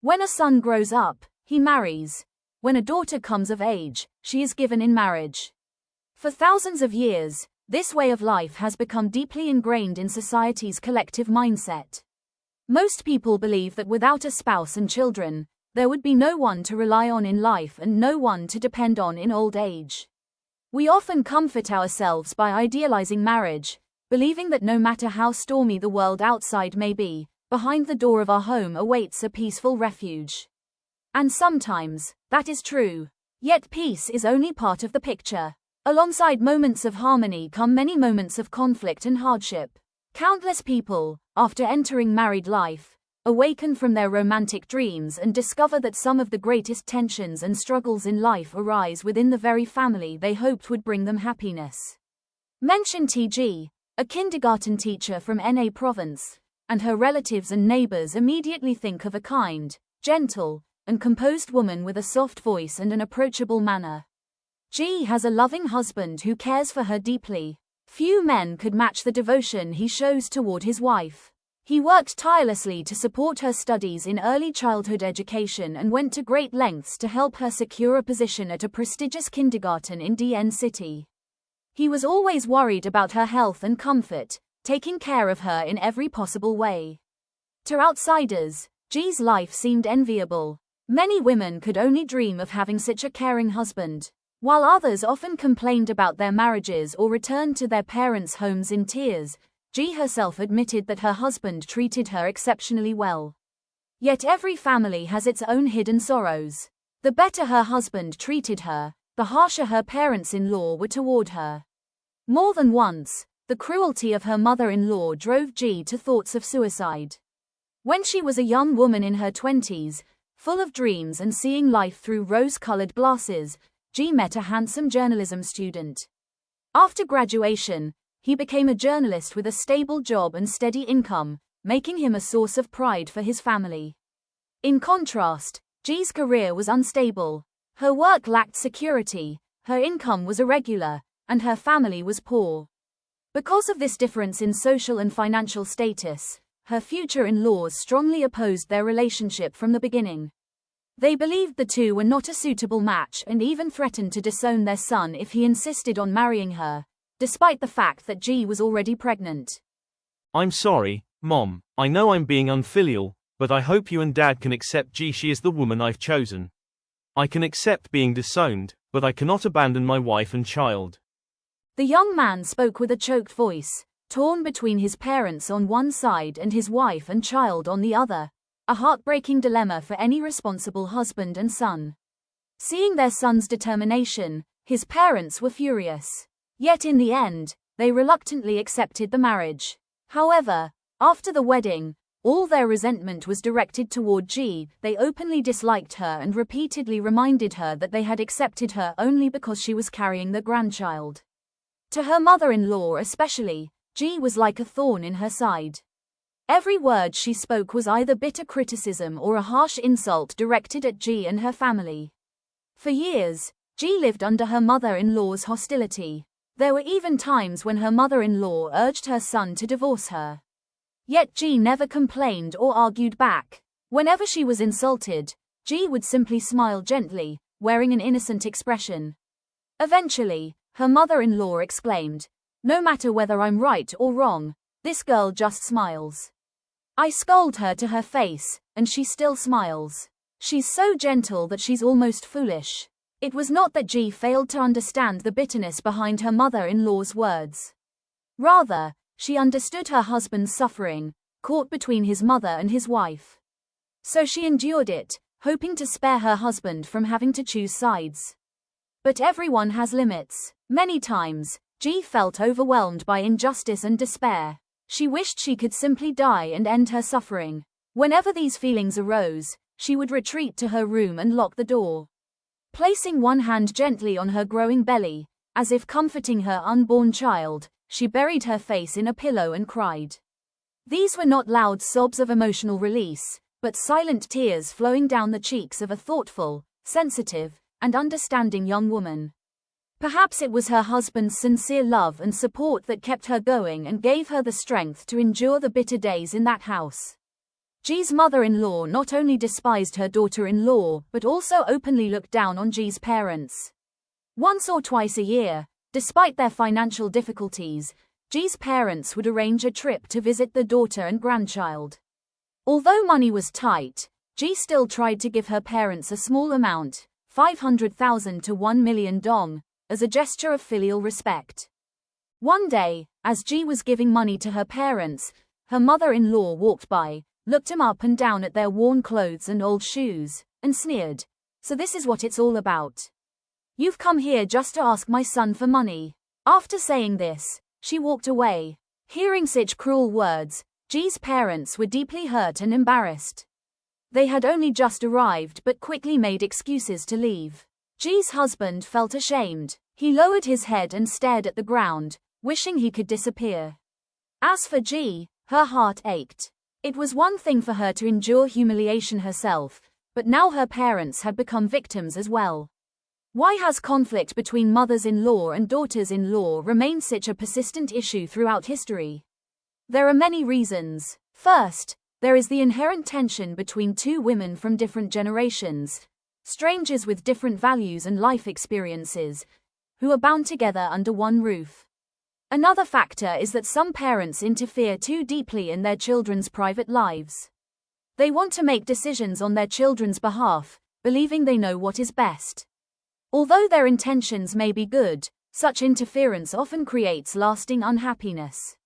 When a son grows up, he marries. When a daughter comes of age, she is given in marriage. For thousands of years, this way of life has become deeply ingrained in society's collective mindset. Most people believe that without a spouse and children, there would be no one to rely on in life and no one to depend on in old age. We often comfort ourselves by idealizing marriage, believing that no matter how stormy the world outside may be, behind the door of our home awaits a peaceful refuge. And sometimes, that is true. Yet peace is only part of the picture. Alongside moments of harmony come many moments of conflict and hardship. Countless people, after entering married life, awaken from their romantic dreams and discover that some of the greatest tensions and struggles in life arise within the very family they hoped would bring them happiness. Mention T.G., a kindergarten teacher from Na province, and her relatives and neighbors immediately think of a kind, gentle, and composed woman with a soft voice and an approachable manner. G has a loving husband who cares for her deeply. Few men could match the devotion he shows toward his wife. He worked tirelessly to support her studies in early childhood education and went to great lengths to help her secure a position at a prestigious kindergarten in DN City. He was always worried about her health and comfort, taking care of her in every possible way. To outsiders, G's life seemed enviable. Many women could only dream of having such a caring husband. While others often complained about their marriages or returned to their parents' homes in tears, G herself admitted that her husband treated her exceptionally well. Yet every family has its own hidden sorrows. The better her husband treated her, the harsher her parents-in-law were toward her. More than once, the cruelty of her mother-in-law drove G to thoughts of suicide. When she was a young woman in her 20s, full of dreams and seeing life through rose-colored glasses, G met a handsome journalism student. After graduation, he became a journalist with a stable job and steady income, making him a source of pride for his family. In contrast, G's career was unstable. Her work lacked security, her income was irregular, and her family was poor. Because of this difference in social and financial status, her future in-laws strongly opposed their relationship from the beginning. They believed the two were not a suitable match and even threatened to disown their son if he insisted on marrying her, despite the fact that G was already pregnant. I'm sorry, Mom. I know I'm being unfilial, but I hope you and Dad can accept G. She is the woman I've chosen. I can accept being disowned, but I cannot abandon my wife and child. The young man spoke with a choked voice, torn between his parents on one side and his wife and child on the other, a heartbreaking dilemma for any responsible husband and son. Seeing their son's determination, his parents were furious. Yet in the end, they reluctantly accepted the marriage. However, after the wedding, all their resentment was directed toward G. They openly disliked her and repeatedly reminded her that they had accepted her only because she was carrying the grandchild. To her mother-in-law especially, G was like a thorn in her side. Every word she spoke was either bitter criticism or a harsh insult directed at G and her family. For years, G lived under her mother-in-law's hostility. There were even times when her mother-in-law urged her son to divorce her. Yet G never complained or argued back. Whenever she was insulted, G would simply smile gently, wearing an innocent expression. Eventually, her mother-in-law exclaimed, "No matter whether I'm right or wrong, this girl just smiles. I scold her to her face, and she still smiles. She's so gentle that she's almost foolish." It was not that G failed to understand the bitterness behind her mother-in-law's words. Rather, she understood her husband's suffering, caught between his mother and his wife. So she endured it, hoping to spare her husband from having to choose sides. But everyone has limits. Many times, G felt overwhelmed by injustice and despair. She wished she could simply die and end her suffering. Whenever these feelings arose, she would retreat to her room and lock the door. Placing one hand gently on her growing belly, as if comforting her unborn child, she buried her face in a pillow and cried. These were not loud sobs of emotional release, but silent tears flowing down the cheeks of a thoughtful, sensitive, and understanding young woman. Perhaps it was her husband's sincere love and support that kept her going and gave her the strength to endure the bitter days in that house. Ji's mother-in-law not only despised her daughter-in-law but also openly looked down on Ji's parents. Once or twice a year, despite their financial difficulties, Ji's parents would arrange a trip to visit the daughter and grandchild. Although money was tight, Ji still tried to give her parents a small amount, 500,000 to 1 million dong, as a gesture of filial respect. One day, as Ji was giving money to her parents, her mother-in-law walked by, looked him up and down at their worn clothes and old shoes, and sneered. "So this is what it's all about. You've come here just to ask my son for money." After saying this, she walked away. Hearing such cruel words, Ji's parents were deeply hurt and embarrassed. They had only just arrived but quickly made excuses to leave. Ji's husband felt ashamed. He lowered his head and stared at the ground, wishing he could disappear. As for Ji, her heart ached. It was one thing for her to endure humiliation herself, but now her parents had become victims as well. Why has conflict between mothers-in-law and daughters-in-law remained such a persistent issue throughout history? There are many reasons. First, there is the inherent tension between two women from different generations, strangers with different values and life experiences, who are bound together under one roof. Another factor is that some parents interfere too deeply in their children's private lives. They want to make decisions on their children's behalf, believing they know what is best. Although their intentions may be good, such interference often creates lasting unhappiness.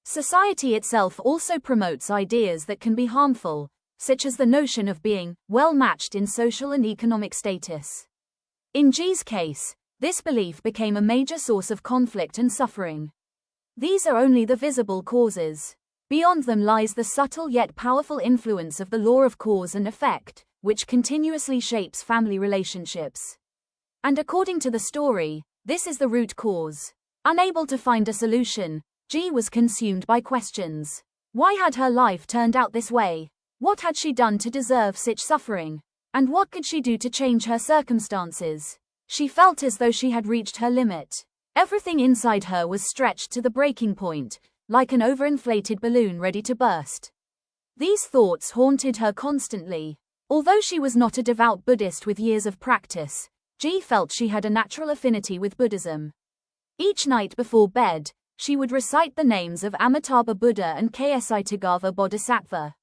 Society itself also promotes ideas that can be harmful, such as the notion of being well-matched in social and economic status. In Ji's case, this belief became a major source of conflict and suffering. These are only the visible causes. Beyond them lies the subtle yet powerful influence of the law of cause and effect, which continuously shapes family relationships. And according to the story, this is the root cause. Unable to find a solution, Ji was consumed by questions. Why had her life turned out this way? What had she done to deserve such suffering? And what could she do to change her circumstances? She felt as though she had reached her limit. Everything inside her was stretched to the breaking point, like an overinflated balloon ready to burst. These thoughts haunted her constantly. Although she was not a devout Buddhist with years of practice, Ji felt she had a natural affinity with Buddhism. Each night before bed, she would recite the names of Amitabha Buddha and Ksitigarbha Bodhisattva.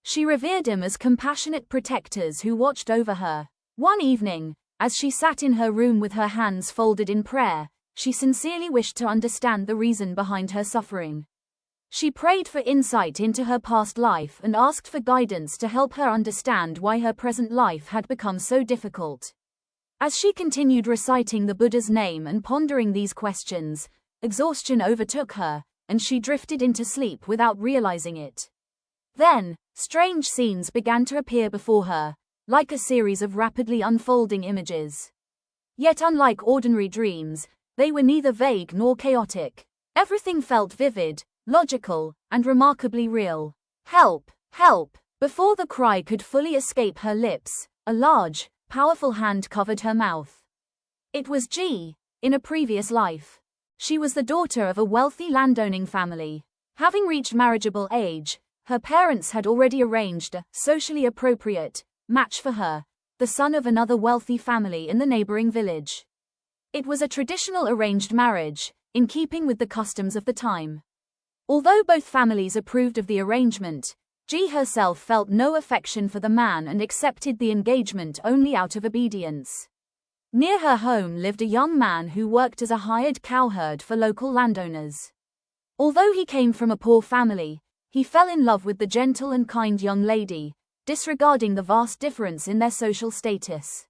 She revered them as compassionate protectors who watched over her. One evening, as she sat in her room with her hands folded in prayer, she sincerely wished to understand the reason behind her suffering. She prayed for insight into her past life and asked for guidance to help her understand why her present life had become so difficult. As she continued reciting the Buddha's name and pondering these questions, exhaustion overtook her, and she drifted into sleep without realizing it. Then, strange scenes began to appear before her, like a series of rapidly unfolding images. Yet unlike ordinary dreams, they were neither vague nor chaotic. Everything felt vivid, logical, and remarkably real. "Help! Help!" Before the cry could fully escape her lips, a large, powerful hand covered her mouth. It was Ji. In a previous life, she was the daughter of a wealthy landowning family. Having reached marriageable age, her parents had already arranged a socially appropriate match for her, the son of another wealthy family in the neighboring village. It was a traditional arranged marriage, in keeping with the customs of the time. Although both families approved of the arrangement, Ji herself felt no affection for the man and accepted the engagement only out of obedience. Near her home lived a young man who worked as a hired cowherd for local landowners. Although he came from a poor family, he fell in love with the gentle and kind young lady, disregarding the vast difference in their social status.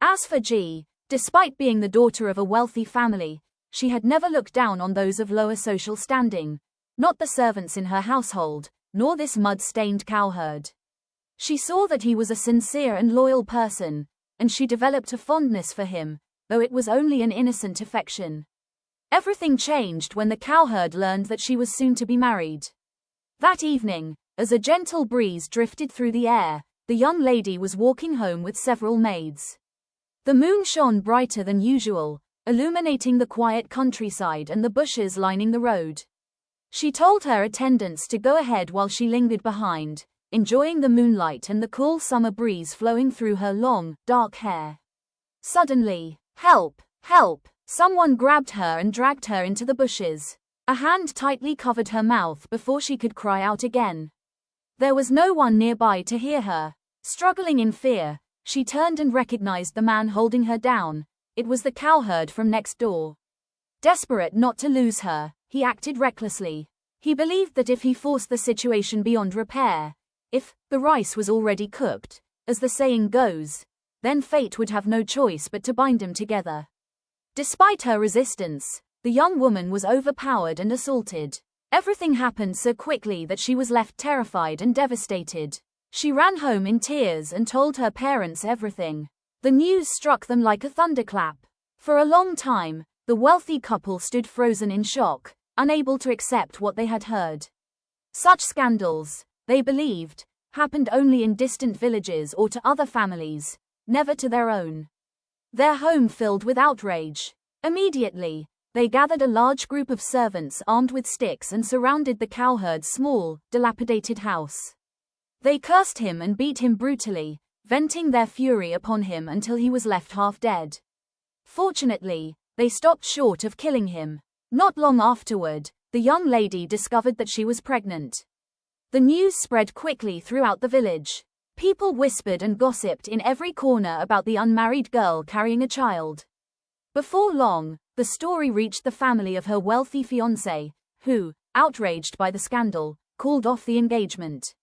As for Ji, despite being the daughter of a wealthy family, she had never looked down on those of lower social standing, not the servants in her household, nor this mud-stained cowherd. She saw that he was a sincere and loyal person, and she developed a fondness for him, though it was only an innocent affection. Everything changed when the cowherd learned that she was soon to be married. That evening, as a gentle breeze drifted through the air, the young lady was walking home with several maids. The moon shone brighter than usual, illuminating the quiet countryside and the bushes lining the road. She told her attendants to go ahead while she lingered behind, enjoying the moonlight and the cool summer breeze flowing through her long, dark hair. Suddenly, "Help! Help!" Someone grabbed her and dragged her into the bushes. A hand tightly covered her mouth before she could cry out again. There was no one nearby to hear her. Struggling in fear, she turned and recognized the man holding her down. It was the cowherd from next door. Desperate not to lose her, he acted recklessly. He believed that if he forced the situation beyond repair, if the rice was already cooked, as the saying goes, then fate would have no choice but to bind them together. Despite her resistance, the young woman was overpowered and assaulted. Everything happened so quickly that she was left terrified and devastated. She ran home in tears and told her parents everything. The news struck them like a thunderclap. For a long time, the wealthy couple stood frozen in shock, unable to accept what they had heard. Such scandals, they believed, happened only in distant villages or to other families, never to their own. Their home filled with outrage. Immediately, they gathered a large group of servants armed with sticks and surrounded the cowherd's small, dilapidated house. They cursed him and beat him brutally, venting their fury upon him until he was left half dead. Fortunately, they stopped short of killing him. Not long afterward, the young lady discovered that she was pregnant. The news spread quickly throughout the village. People whispered and gossiped in every corner about the unmarried girl carrying a child. Before long, the story reached the family of her wealthy fiancé, who, outraged by the scandal, called off the engagement.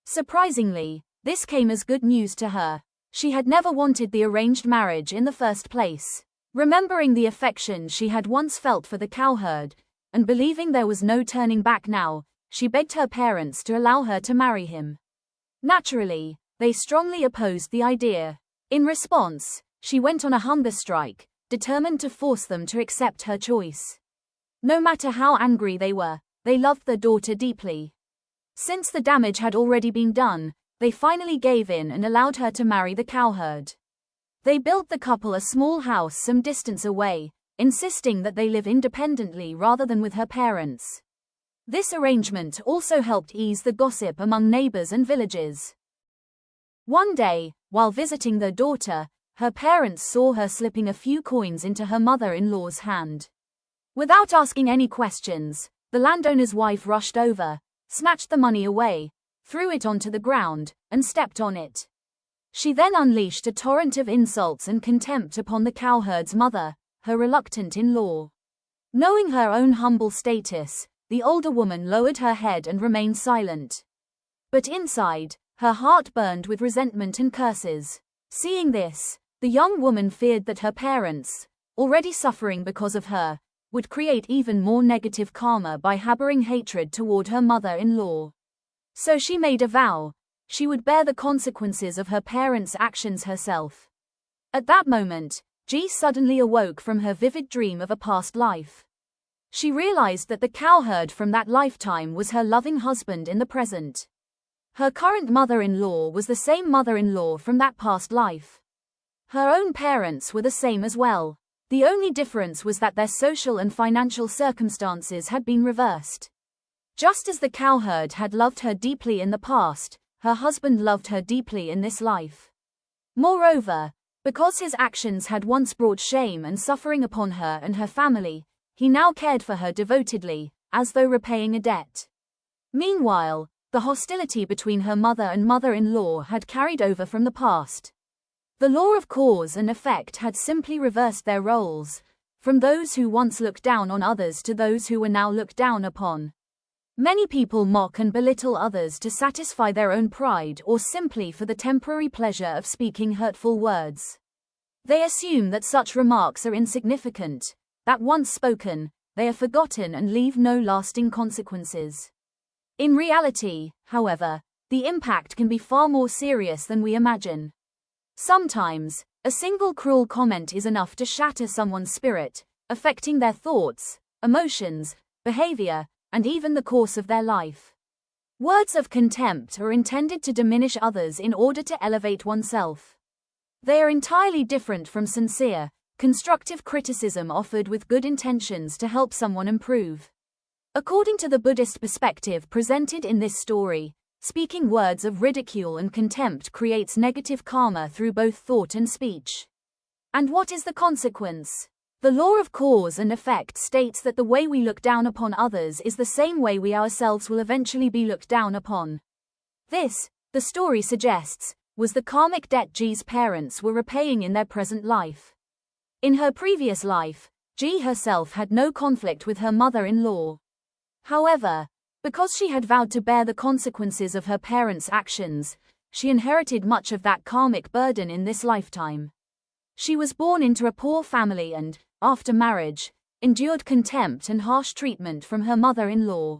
Surprisingly, this came as good news to her. She had never wanted the arranged marriage in the first place. Remembering the affection she had once felt for the cowherd, and believing there was no turning back now, she begged her parents to allow her to marry him. Naturally, they strongly opposed the idea. In response, she went on a hunger strike, determined to force them to accept her choice. No matter how angry they were, they loved their daughter deeply. Since the damage had already been done, they finally gave in and allowed her to marry the cowherd. They built the couple a small house some distance away, insisting that they live independently rather than with her parents. This arrangement also helped ease the gossip among neighbors and villagers. One day, while visiting their daughter, her parents saw her slipping a few coins into her mother-in-law's hand. Without asking any questions, the landowner's wife rushed over, snatched the money away, threw it onto the ground, and stepped on it. She then unleashed a torrent of insults and contempt upon the cowherd's mother, her reluctant in-law. Knowing her own humble status, the older woman lowered her head and remained silent. But inside, her heart burned with resentment and curses. Seeing this, the young woman feared that her parents, already suffering because of her, would create even more negative karma by harboring hatred toward her mother-in-law. So she made a vow: she would bear the consequences of her parents' actions herself. At that moment, Ji suddenly awoke from her vivid dream of a past life. She realized that the cowherd from that lifetime was her loving husband in the present. Her current mother-in-law was the same mother-in-law from that past life. Her own parents were the same as well. The only difference was that their social and financial circumstances had been reversed. Just as the cowherd had loved her deeply in the past, her husband loved her deeply in this life. Moreover, because his actions had once brought shame and suffering upon her and her family, he now cared for her devotedly, as though repaying a debt. Meanwhile, the hostility between her mother and mother-in-law had carried over from the past. The law of cause and effect had simply reversed their roles, from those who once looked down on others to those who were now looked down upon. Many people mock and belittle others to satisfy their own pride or simply for the temporary pleasure of speaking hurtful words. They assume that such remarks are insignificant, that once spoken, they are forgotten and leave no lasting consequences. In reality, however, the impact can be far more serious than we imagine. Sometimes, a single cruel comment is enough to shatter someone's spirit, affecting their thoughts, emotions, behavior, and even the course of their life. Words of contempt are intended to diminish others in order to elevate oneself. They are entirely different from sincere, constructive criticism offered with good intentions to help someone improve. According to the Buddhist perspective presented in this story, Speaking words of ridicule and contempt creates negative karma through both thought and speech. And what is the consequence? The law of cause and effect states that the way we look down upon others is the same way we ourselves will eventually be looked down upon. This, the story suggests, was the karmic debt Ji's parents were repaying in their present life. In her previous life, Ji herself had no conflict with her mother-in-law. However, because she had vowed to bear the consequences of her parents' actions, she inherited much of that karmic burden in this lifetime. She was born into a poor family and, after marriage, endured contempt and harsh treatment from her mother-in-law.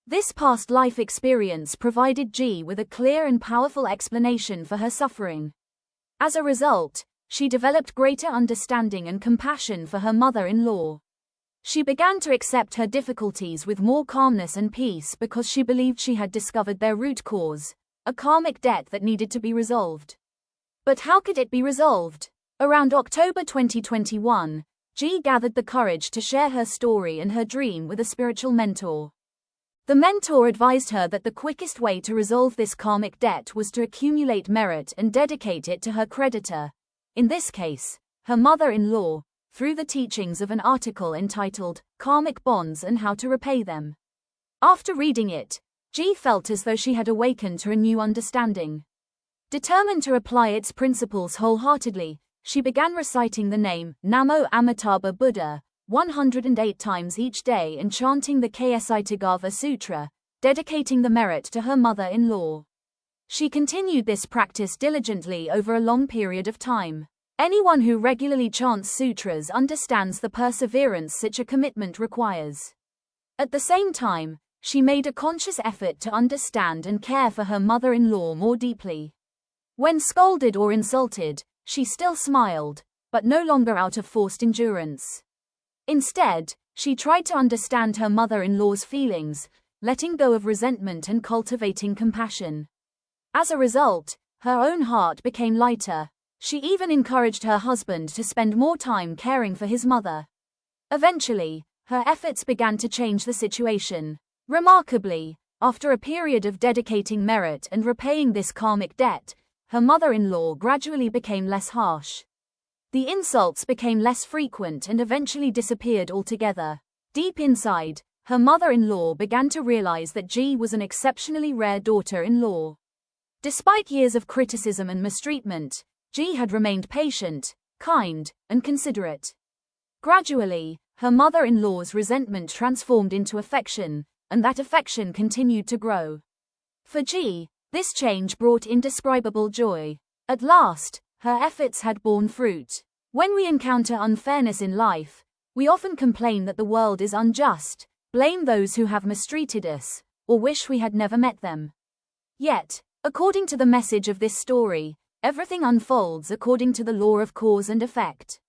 This past life experience provided Ji with a clear and powerful explanation for her suffering. As a result, she developed greater understanding and compassion for her mother-in-law. She began to accept her difficulties with more calmness and peace because she believed she had discovered their root cause, a karmic debt that needed to be resolved. But how could it be resolved? Around October 2021, Ji gathered the courage to share her story and her dream with a spiritual mentor. The mentor advised her that the quickest way to resolve this karmic debt was to accumulate merit and dedicate it to her creditor, in this case, her mother-in-law, through the teachings of an article entitled, Karmic Bonds and How to Repay Them. After reading it, Ji felt as though she had awakened to a new understanding. Determined to apply its principles wholeheartedly, she began reciting the name, Namo Amitabha Buddha, 108 times each day and chanting the Ksitigarbha Sutra, dedicating the merit to her mother-in-law. She continued this practice diligently over a long period of time. Anyone who regularly chants sutras understands the perseverance such a commitment requires. At the same time, she made a conscious effort to understand and care for her mother-in-law more deeply. When scolded or insulted, she still smiled, but no longer out of forced endurance. Instead, she tried to understand her mother-in-law's feelings, letting go of resentment and cultivating compassion. As a result, her own heart became lighter. She even encouraged her husband to spend more time caring for his mother. Eventually, her efforts began to change the situation. Remarkably, after a period of dedicating merit and repaying this karmic debt, her mother-in-law gradually became less harsh. The insults became less frequent and eventually disappeared altogether. Deep inside, her mother-in-law began to realize that Ji was an exceptionally rare daughter-in-law. Despite years of criticism and mistreatment, Ji had remained patient, kind, and considerate. Gradually, her mother-in-law's resentment transformed into affection, and that affection continued to grow. For Ji, this change brought indescribable joy. At last, her efforts had borne fruit. When we encounter unfairness in life, we often complain that the world is unjust, blame those who have mistreated us, or wish we had never met them. Yet, according to the message of this story, everything unfolds according to the law of cause and effect.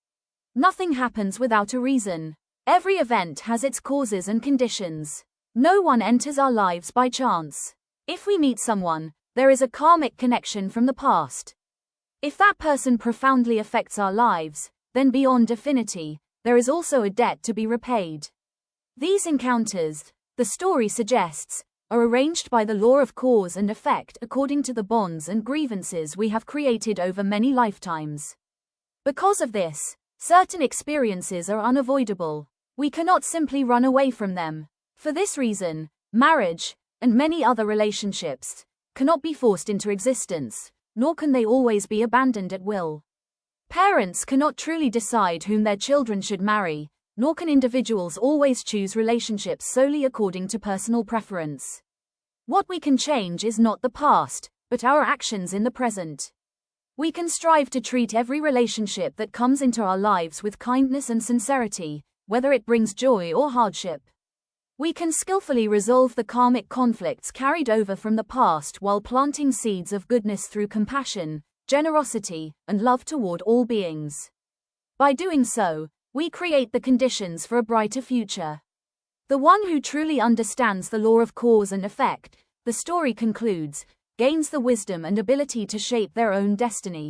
Nothing happens without a reason. Every event has its causes and conditions. No one enters our lives by chance. If we meet someone, there is a karmic connection from the past. If that person profoundly affects our lives, then beyond affinity, there is also a debt to be repaid. These encounters, the story suggests, are arranged by the law of cause and effect according to the bonds and grievances we have created over many lifetimes. Because of this, certain experiences are unavoidable. We cannot simply run away from them. For this reason, marriage, and many other relationships, cannot be forced into existence, nor can they always be abandoned at will. Parents cannot truly decide whom their children should marry, nor can individuals always choose relationships solely according to personal preference. What we can change is not the past, but our actions in the present. We can strive to treat every relationship that comes into our lives with kindness and sincerity, whether it brings joy or hardship. We can skillfully resolve the karmic conflicts carried over from the past while planting seeds of goodness through compassion, generosity, and love toward all beings. By doing so, we create the conditions for a brighter future. The one who truly understands the law of cause and effect, the story concludes, gains the wisdom and ability to shape their own destiny.